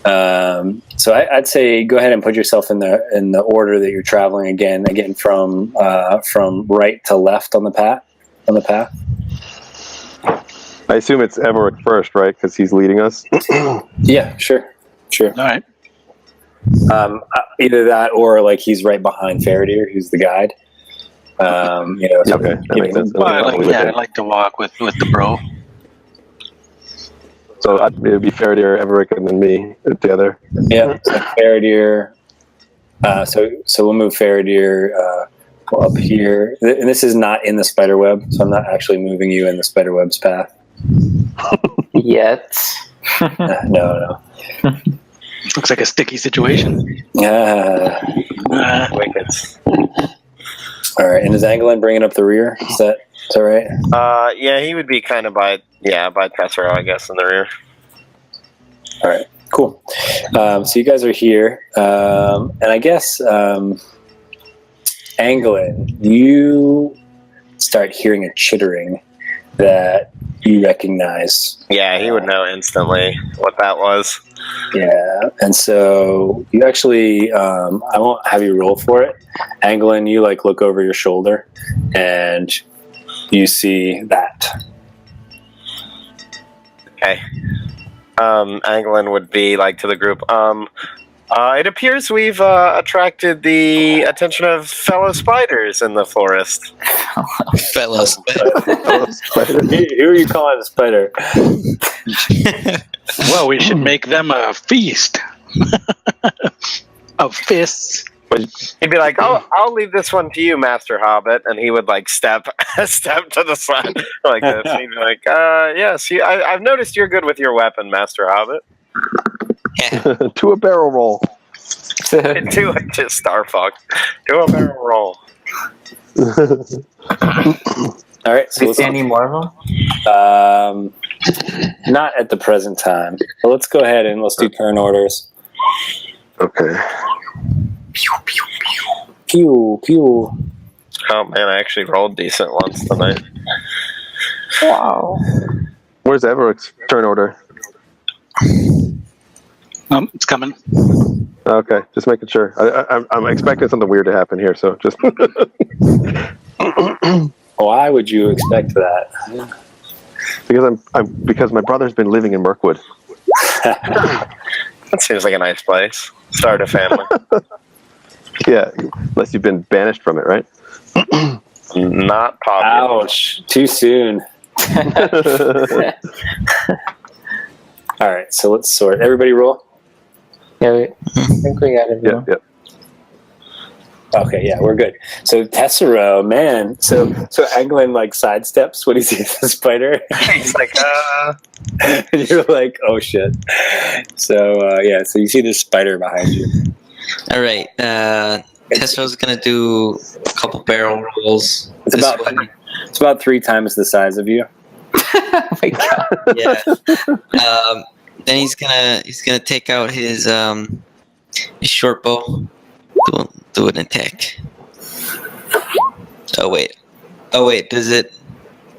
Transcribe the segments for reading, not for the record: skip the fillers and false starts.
So I'd say go ahead and put yourself in the order that you're traveling again from right to left on the path. I assume it's Evoric first, right? Because he's leading us. Yeah, sure. All right. Either that or like he's right behind Faradir, who's the guide. So Okay, that makes sense. Well, I'd like to walk with the bro. So it would be Faradir, Evoric, and then me together. Yeah, so Faradir. So we'll move Faradir up here. And this is not in the spider web, so I'm not actually moving you in the spider web's path. Yet. No. Looks like a sticky situation. Wickets. All right, and is Anglin bringing up the rear? Is that right? Yeah, he would be kind of by Tessero, I guess, in the rear. All right, cool. So you guys are here, and I guess Anglin, you start hearing a chittering that you recognize. Yeah, he would know instantly what that was. Yeah, and so you actually, I won't have you roll for it. Anglin, you look over your shoulder, and you see that. Okay. Anglin would be to the group. It appears we've attracted the attention of fellow spiders in the forest. Fellow spider. Who are you calling a spider? Well, we should make them a feast of fists. He'd be like, I'll leave this one to you, Master Hobbit. And he would step to the side like this. He'd be like, yes, I've noticed you're good with your weapon, Master Hobbit. To a barrel roll. Do just Starfuck. Do a barrel roll. All right. So Do we see any more of them? Not at the present time. But let's go ahead and let's do turn orders. Okay. Pew pew. Oh man, I actually rolled decent once tonight. Wow. Where's Everic's turn order? It's coming. Okay, just making sure. I'm expecting something weird to happen here, so just. Why would you expect that? Because my brother's been living in Mirkwood. That seems like a nice place. Start a family. Yeah, unless you've been banished from it, right? Not popular. Ouch! Too soon. All right, so let's sort. Everybody roll. Yeah, I think we got it. Yep. Okay, yeah, we're good. So Tessero, man, so Anglin sidesteps when he sees the spider. He's like, And you're like, oh shit. So so you see this spider behind you. All right. Tesso's gonna do a couple barrel rolls. It's about 3 times the size of you. Oh my god. Yeah. Then he's gonna take out his short bow. Do an attack. Oh wait. Does it?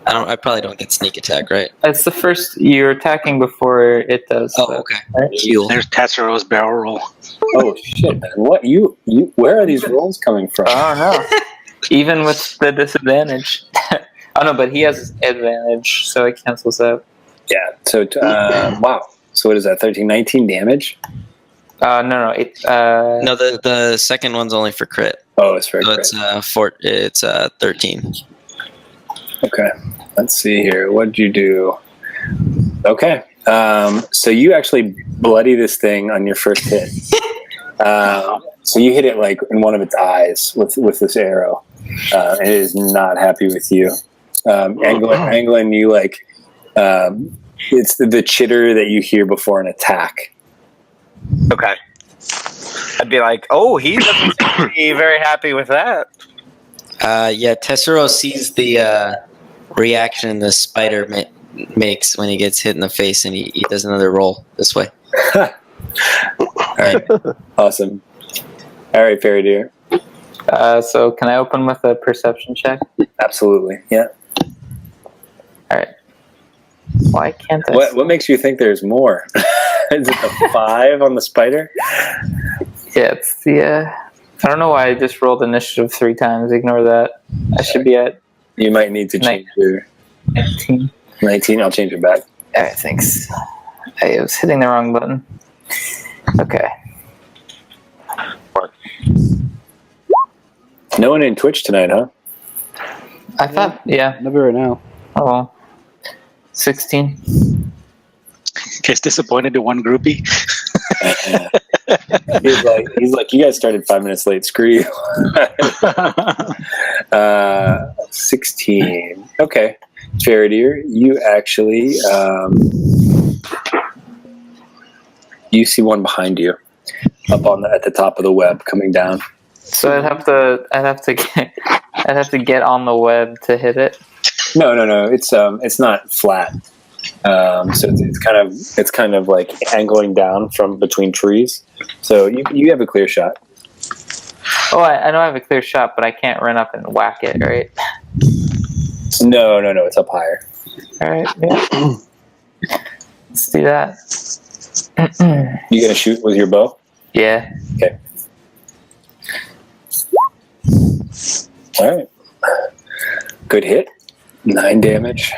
I probably don't get sneak attack, right? It's the first you're attacking before it does. Oh, okay. Right? Heal. There's Tessero's barrel roll. Oh shit, man! What you? Where are these rolls coming from? Oh no! Even with the disadvantage. Oh no, but he has advantage, so it cancels out. Yeah. So wow. So what is that? 13, 19 damage? No. No, the second one's only for crit. Oh, it's for So crit. it's 13. Okay. Let's see here. What'd you do? Okay. So you actually bloody this thing on your first hit. So you hit it in one of its eyes with this arrow. It is not happy with you. Anglin, you it's the chitter that you hear before an attack. okay. I'd be like, he doesn't seem to be very happy with that. Yeah, Tessero sees the reaction the spider makes when he gets hit in the face, and he does another roll this way. All right. Awesome. All right, Faradir. So can I open with a perception check? Absolutely. Yeah. All right. Why can't I? What makes you think there's more? Is it the 5 on the spider? Yeah, it's the. I don't know why I just rolled initiative 3 times. Ignore that. I should be at You might need to change your 19. 19. I'll change it back. Alright, thanks. I was hitting the wrong button. Okay. No one in Twitch tonight, huh? I thought, yeah. Maybe right now. Oh well. 16. Gets disappointed in one groupie. He's like, you guys started 5 minutes late. Screw you. 16. Okay. Faradir, you actually you see one behind you, up on at the top of the web, coming down. So I'd have to get on the web to hit it. No. It's not flat. So it's kind of like angling down from between trees. So you have a clear shot. Oh, I know I have a clear shot, but I can't run up and whack it, right? No. It's up higher. All right, yeah. Let's do that. You gonna shoot with your bow? Yeah. Okay. All right. Good hit. 9 damage.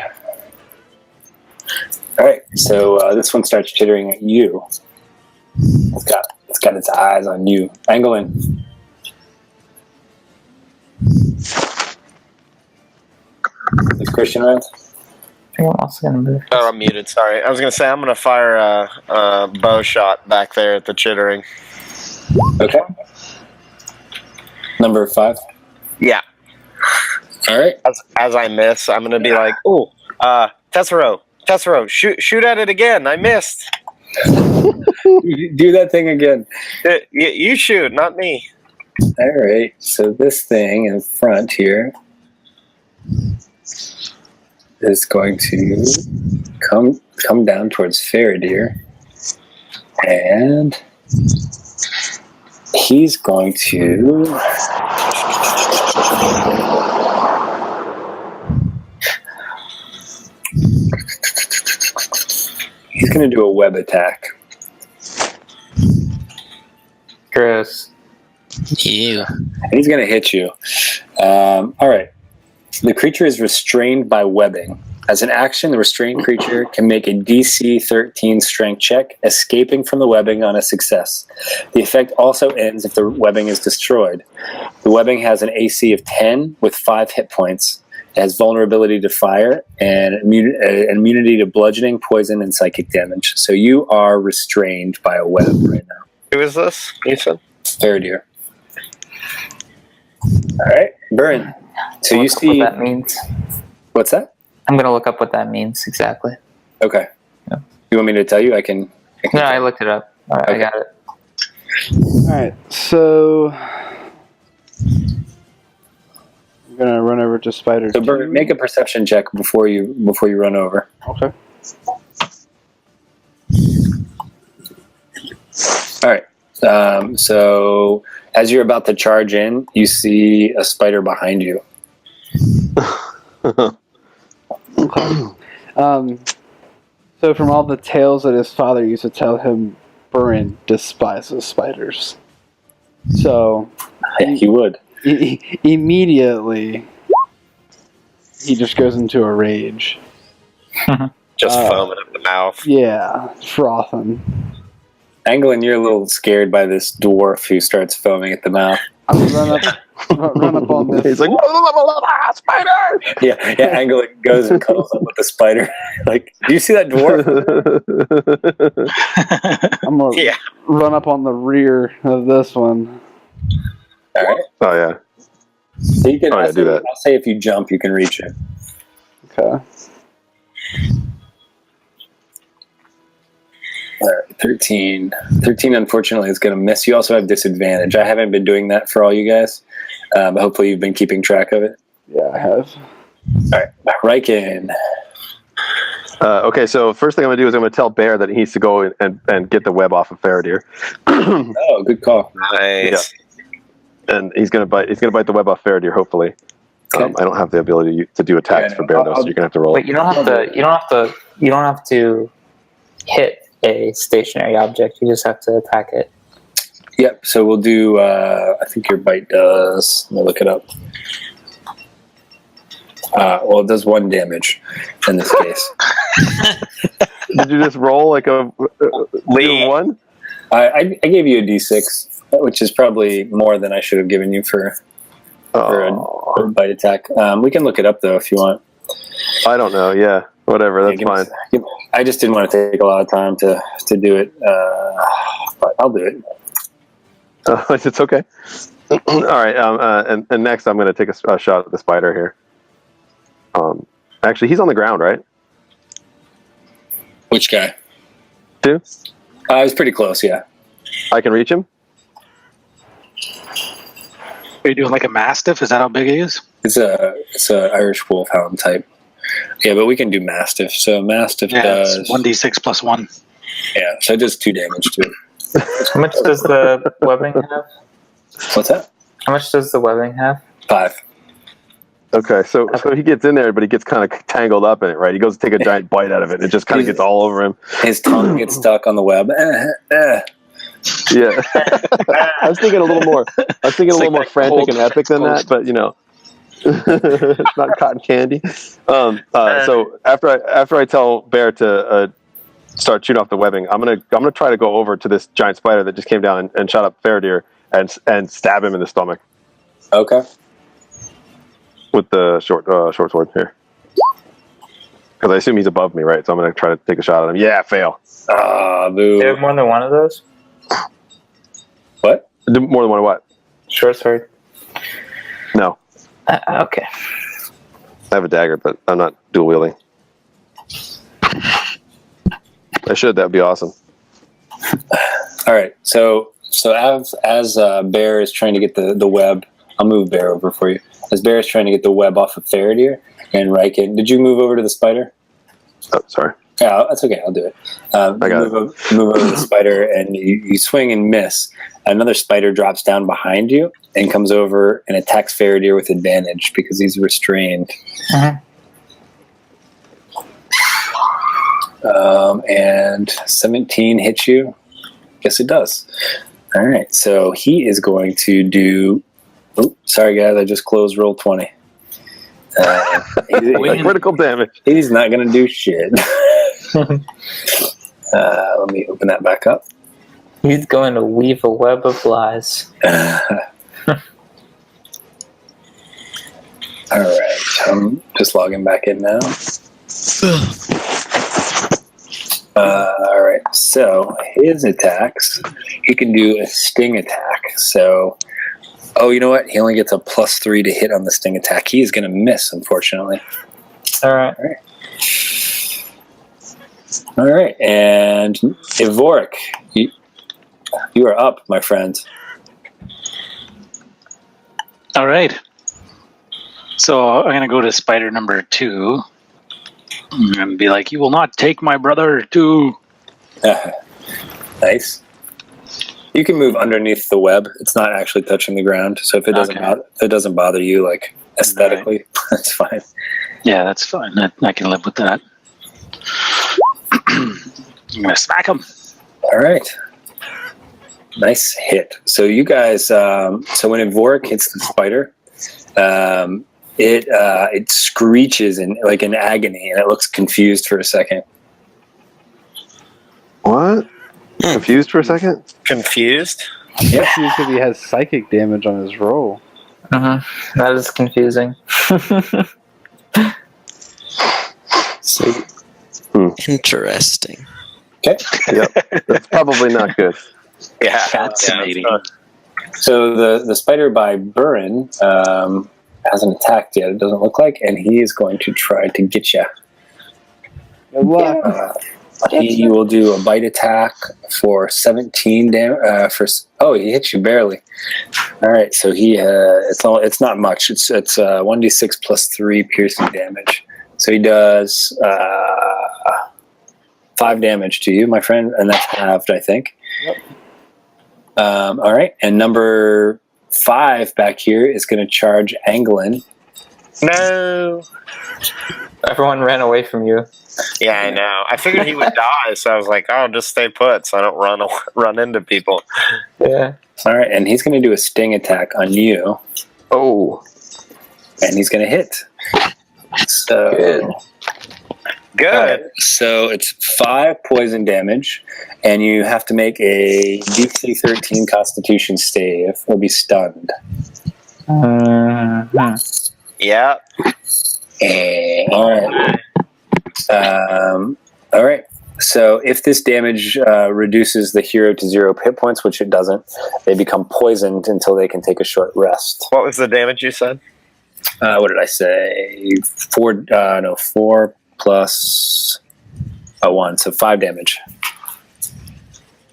All right. So this one starts chittering at you. It's got its eyes on you. Angling. Is Christian around? I'm also gonna move. Oh, I'm muted. Sorry. I was gonna say I'm gonna fire a bow shot back there at the chittering. Okay. Number 5. Yeah. All right. As I miss, I'm gonna be like, "Oh, Tessero, shoot at it again. I missed. Do that thing again. You shoot, not me." All right. So this thing in front here is going to come down towards Faradir, and he's going to do a web attack. Gross. Ew. And he's going to hit you. All right. The creature is restrained by webbing. As an action, the restrained creature can make a DC 13 strength check, escaping from the webbing on a success. The effect also ends if the webbing is destroyed. The webbing has an AC of 10 with 5 hit points. It has vulnerability to fire and immunity to bludgeoning, poison, and psychic damage. So you are restrained by a web right now. Who is this, Ethan? Faradir. All right, Burn. So you Look up see what that means. What's that? I'm gonna look up what that means exactly. Okay. Yeah. You want me to tell you? I can No, I looked it up. All right, Okay. I got it. All right, so I'm gonna run over to Spider. So Burn, 2. make a perception check before you run over. Okay. All right. So as you're about to charge in, you see a spider behind you. Okay. So from all the tales that his father used to tell him, Burin despises spiders. So He would. immediately he just goes into a rage. Just foaming at the mouth. Yeah, frothing. Anglin, you're a little scared by this dwarf who starts foaming at the mouth. I'm gonna run up on this. He's like, spider! Yeah, Anglin goes and cuddles up with the spider. Like, do you see that dwarf? I'm gonna run up on the rear of this one. All right. Oh yeah. So you can Oh, yeah, do that. I'll say if you jump, you can reach it. Okay. All right, 13. 13, unfortunately, is going to miss. You also have disadvantage. I haven't been doing that for all you guys, but hopefully you've been keeping track of it. Yeah, I have. All right, Raiken. Okay, so first thing I'm gonna do is I'm gonna tell Bear that he needs to go and get the web off of Faradir. Oh, good call. Nice. And he's gonna bite the web off Faradir. Hopefully, Okay. I don't have the ability to do attacks Yeah, for Bear though, so you're gonna have to roll. But you don't have to hit a stationary object. You just have to attack it. Yep. So we'll do. I think your bite does. Let me look it up. Well, it does 1 damage in this case. Did you just roll like a Lee. 1? I gave you a D6, which is probably more than I should have given you for a bite attack. We can look it up though if you want. I don't know. Yeah, whatever. That's Yeah, fine. I just didn't want to take a lot of time to do it, but I'll do it. It's okay. All right. And next, I'm going to take a shot at the spider here. Actually, he's on the ground, right? Which guy? 2? I was pretty close. Yeah. I can reach him. Are you doing like a mastiff? Is that how big he is? It's a Irish Wolfhound type. Yeah, but we can do Mastiff. So Mastiff Yeah, does it's 1d6 plus 1. Yeah, so it does 2 damage to it. How much does the webbing have? What's that? How much does the webbing have? 5. Okay, so he gets in there, but he gets kind of tangled up in it, right? He goes to take a giant bite out of it, and it just kind of gets all over him. His tongue gets stuck on the web. Yeah, I was thinking a little more. More frantic and epic than that, but it's not cotton candy. So after I tell Bear to start shooting off the webbing, I'm gonna try to go over to this giant spider that just came down and shot up Faradir and stab him in the stomach. Okay. With the short sword here, because I assume he's above me, right? So I'm gonna try to take a shot at him. Yeah, fail. Ah, Do you boo. have more than one of those? What? More than one what? Short sword. No, Okay. I have a dagger, but I'm not dual wielding. I should. That'd be awesome. All right. So as Bear is trying to get the web, I'll move Bear over for you. As Bear is trying to get the web off of Faradir and Raiken, did you move over to the spider? Oh, sorry. Yeah, that's okay. I'll do it. I got move over to the spider, and you swing and miss. Another spider drops down behind you and comes over and attacks Faradir with advantage because he's restrained. And 17 hits you. Yes, it does. All right, so he is going to do. Oh, sorry guys, I just closed roll 20. Critical damage. He's not going to do shit. Let me open that back up. He's going to weave a web of lies. All right, I'm just logging back in now. All right, so his attacks, he can do a sting attack. So, oh, you know what? He only gets a +3 to hit on the sting attack. He is going to miss, unfortunately. All right. All right, and Evoric, you are up, my friend. All right. So I'm going to go to spider number 2 and be like, you will not take my brother too. Nice. You can move underneath the web. It's not actually touching the ground, so if it doesn't bother you, like aesthetically, that's fine. Yeah, that's fine. I can live with that. I'm going to smack him. All right. Nice hit. So you guys, so when Evoric hits the spider, it screeches in like in agony, and it looks confused for a second. What? Confused for a second? Confused? Yeah. Because he has psychic damage on his roll. That is confusing. Interesting. Okay. Yep. That's probably not good. Yeah. Fascinating. So the spider by Burin hasn't attacked yet. It doesn't look like, and he is going to try to get you. Good luck. He will do a bite attack for 17 damage. He hits you barely. All right, so it's not much. It's 1d6 plus 3 piercing damage. So he does 5 damage to you, my friend, and that's halved, I think. Yep. All right, and number 5 back here is going to charge Anglin. No. Everyone ran away from you. Yeah, I know. I figured he would die, so I was like, "Oh, just stay put, so I don't run into people." Yeah. All right, and he's going to do a sting attack on you, Oh, and he's going to hit. So Good. Good. all right, so it's 5 poison damage, and you have to make a DC 13 Constitution save or be stunned. Yeah. All right. All right. So if this damage reduces the hero to 0 hit points, which it doesn't, they become poisoned until they can take a short rest. What was the damage you said? What did I say? 4 plus 1, so 5 damage.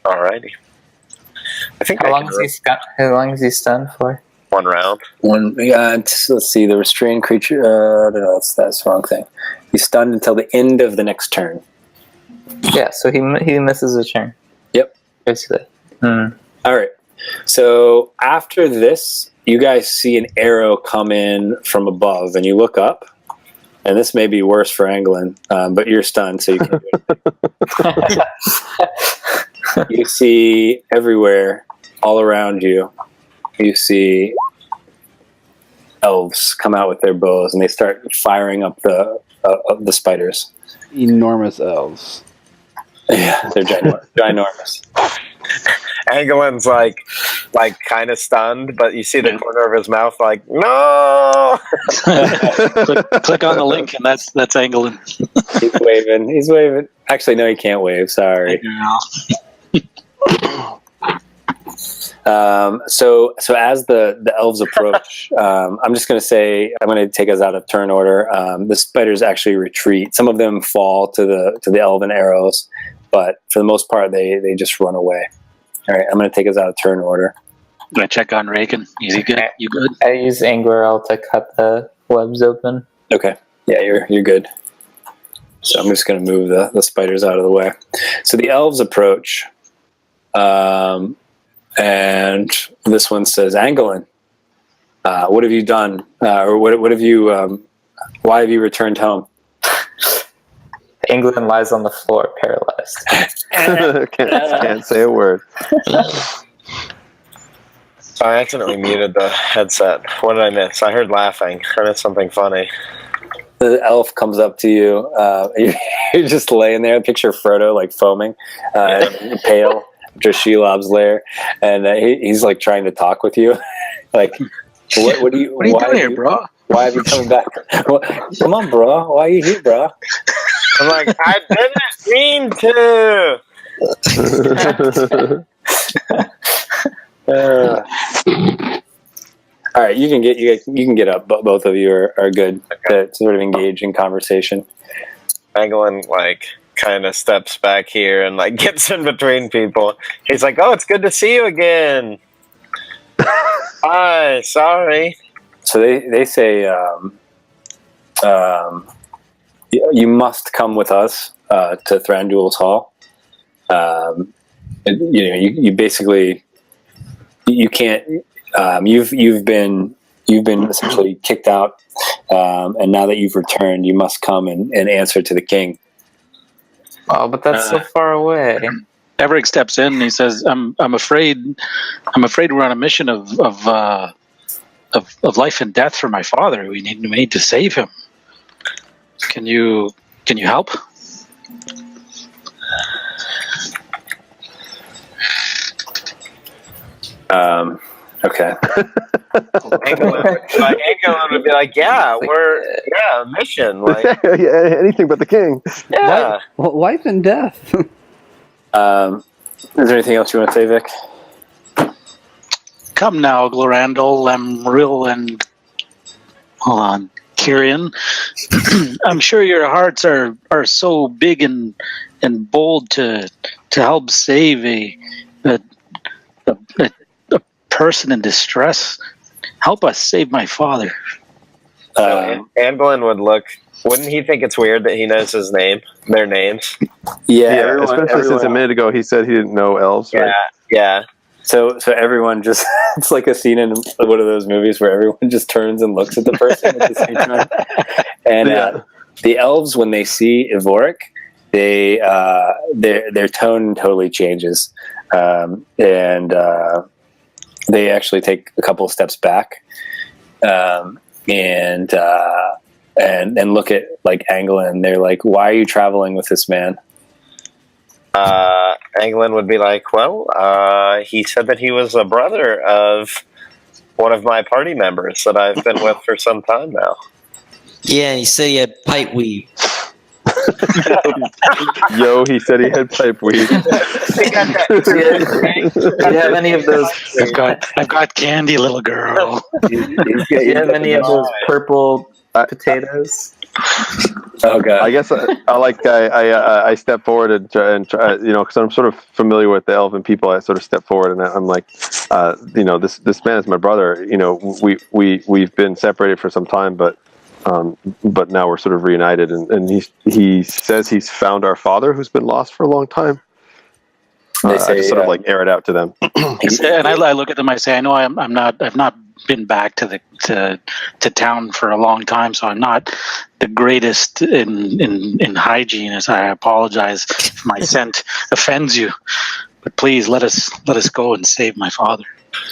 Alrighty. I think How I long can is he stunned for? 1 round. Let's see. The restrained creature. No, that's the wrong thing. He's stunned until the end of the next turn. Yeah, so he misses a turn. Yep. Basically. All right. So after this, you guys see an arrow come in from above, and you look up. And this may be worse for Anglin, but you're stunned, so you can't do anything. You see everywhere, all around you, you see elves come out with their bows, and they start firing up the spiders. Enormous elves. Yeah, they're ginormous. Angelin's like kind of stunned, but you see the corner of his mouth like, no! Click on the link, and that's Anglin. He's waving. Actually, no, he can't wave. Sorry. So as the elves approach, I'm just going to say I'm going to take us out of turn order. The spiders actually retreat. Some of them fall to the elven arrows, but for the most part, they just run away. All right, I'm going to take us out of turn order. I'm gonna check on Raiken. Is he good? You good? I use Anglerel to cut the webs open. Okay, yeah, you're good. So I'm just going to move the spiders out of the way. So the elves approach. And this one says, Anglin, what have you done? Or what have you, why have you returned home? Anglin lies on the floor, paralyzed. can't say a word. I accidentally muted the headset. What did I miss? I heard laughing. I missed something funny. The elf comes up to you. You're just laying there. Picture Frodo, like foaming, pale, just Shelob's lair. And he's like trying to talk with you. Like, what are you doing here, bro? Why have you come back? Come on, bro. Why are you here, bro? I'm like, I didn't mean to. All right, you can get up. Both of you are good to sort of engage in conversation. Anglin like kind of steps back here and like gets in between people. He's like, "Oh, it's good to see you again." Hi, sorry. So they say you must come with us to Thranduil's Hall. You basically you can't. You've been essentially kicked out, and now that you've returned, you must come and answer to the king. Oh, but that's so far away. Evoric steps in and he says, I'm afraid we're on a mission of life and death for my father. We need to save him. Can you help?" Okay. Anglin would be like, "Yeah, mission." Like, Yeah, anything but the king. yeah. Well, life and death. Is there anything else you want to say, Vic? Come now, Glorandel, Lamril, and hold on, Kyrian. I'm sure your hearts are so big and bold to help save a person in distress. Help us save my father. So Anglin would look. Wouldn't he think it's weird that he knows their names? Yeah, Especially since a minute ago he said he didn't know elves. Right? Yeah. So everyone just, it's like a scene in one of those movies where everyone just turns and looks at the person at the same time. And the elves, when they see Evoric, their tone totally changes, and they actually take a couple of steps back, and look at like Anglin. They're like, "Why are you traveling with this man?" Anglin would be like, well, he said that he was a brother of one of my party members that I've been with for some time now. Yeah, he said he had pipe weed. Yo, he said he had pipe weed. Do you have any of those? I've got candy, little girl. Do you have any of those purple potatoes? Oh god! I guess I step forward and try, because I'm sort of familiar with the elven people. I sort of step forward and I'm like, this man is my brother. We've been separated for some time, but now we're sort of reunited. And he says he's found our father, who's been lost for a long time. They say, I just sort of like air it out to them. And I look at them. I say, I know I've not been back to town for a long time, so I'm not the greatest in hygiene. As I apologize if my scent offends you, but please let us go and save my father.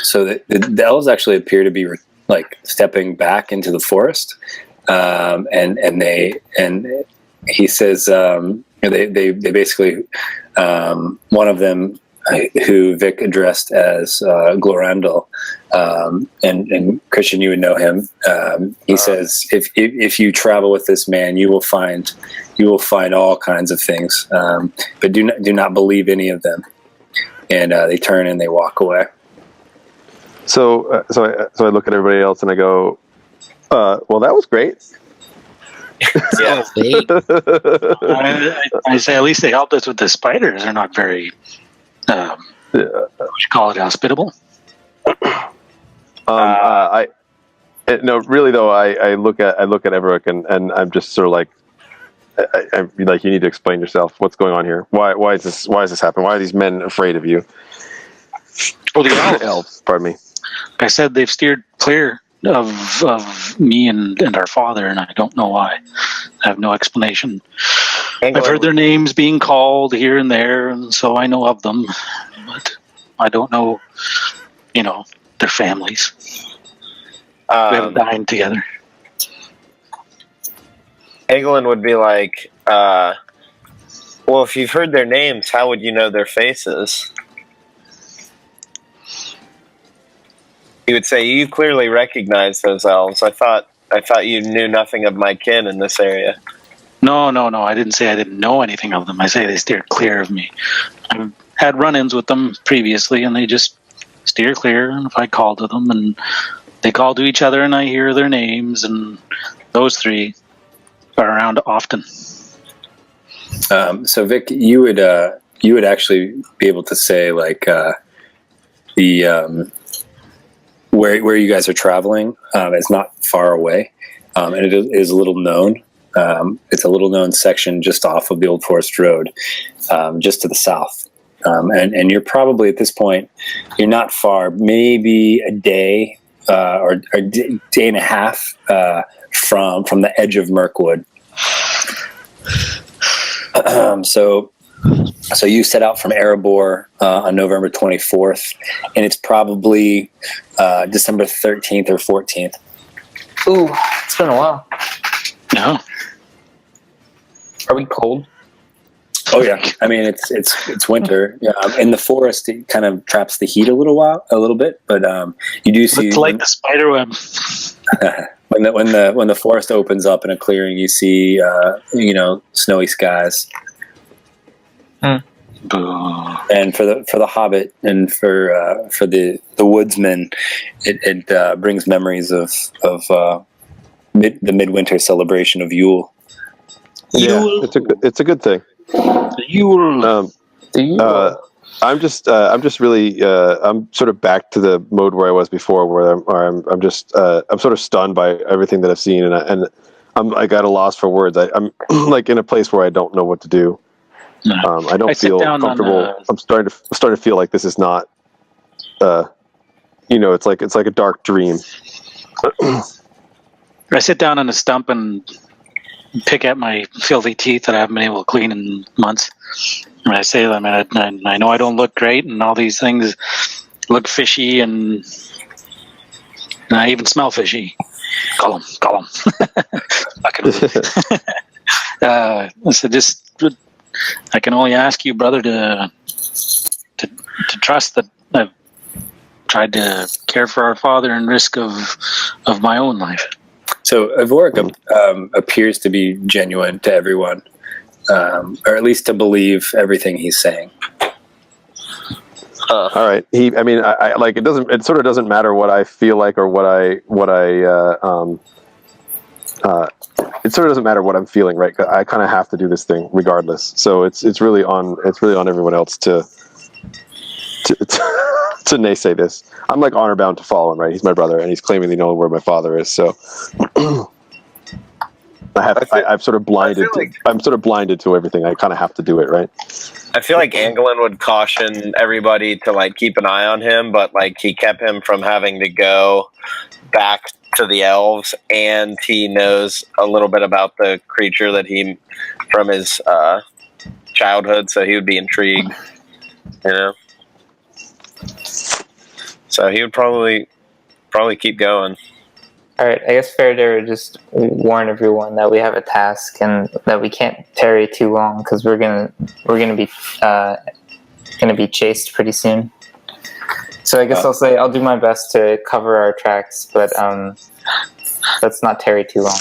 So the elves actually appear to be like stepping back into the forest, and he says they basically one of them, who Vic addressed as Glorandel, and Christian, you would know him. He says, if you travel with this man, you will find all kinds of things, but do not believe any of them. And they turn and they walk away. So I look at everybody else and I go, well, that was great. Yeah. I say at least they helped us with the spiders. They're not very, what you call it, hospitable. No, really though, I look at Evoric and I'm just sort of like, I'm like, you need to explain yourself. What's going on here? Why is this happening? Why are these men afraid of you? Oh, the elves. Pardon me. Like I said, they've steered clear of me and our father, and I don't know why. I have no explanation. I've heard their names being called here and there, and so I know of them, but I don't know, their families. We haven't dined together. Anglin would be like, well, if you've heard their names, how would you know their faces? He would say, you clearly recognize those elves. I thought you knew nothing of my kin in this area. No. I didn't say I didn't know anything of them. I say they steered clear of me. I've had run-ins with them previously, and they just steer clear. And if I call to them, and they call to each other, and I hear their names, and those three are around often. So Vic, you would actually be able to say like the where you guys are traveling is not far away, and it is a little known. It's a little known section just off of the Old Forest Road, just to the south. And you're probably at this point, you're not far, maybe a day or a day and a half from the edge of Mirkwood. So you set out from Erebor on November 24th, and it's probably December 13th or 14th. Ooh, it's been a while. No. Are we cold? Oh yeah, I mean it's winter. Yeah, in the forest it kind of traps the heat a little bit, but you do see it's like the spider web. when the forest opens up in a clearing, you see snowy skies. And for the Hobbit and for the woodsman, it brings memories of the midwinter celebration of Yule. Yeah, it's a good thing. Yule. I'm just really I'm sort of back to the mode where I was before, where I'm sort of stunned by everything that I've seen, and I got a loss for words. I'm like in a place where I don't know what to do. I don't feel comfortable. I'm starting to feel like this is not, it's like a dark dream. I sit down on a stump and pick at my filthy teeth that I haven't been able to clean in months. And I say to them, I know I don't look great, and all these things look fishy, and I even smell fishy. Call him. So I can only ask you, brother, to trust that I've tried to care for our father and risk of my own life. So Evoric appears to be genuine to everyone, or at least to believe everything he's saying. All right. I like it. It sort of doesn't matter what I feel like or it sort of doesn't matter what I'm feeling, right? I kind of have to do this thing regardless. So it's really on everyone else to naysay this. I'm like honor bound to follow him, right? He's my brother, and he's claiming they know where my father is. So I'm sort of blinded. I'm sort of blinded to everything. I kind of have to do it, right? I feel like Anglin would caution everybody to like keep an eye on him, but like he kept him from having to go back to the elves, and he knows a little bit about the creature that he from his childhood, so he would be intrigued, you know. So he would probably keep going. All right, I guess Faraday would just warn everyone that we have a task and that we can't tarry too long because we're gonna be chased pretty soon. So I guess I'll do my best to cover our tracks, but let's not tarry too long.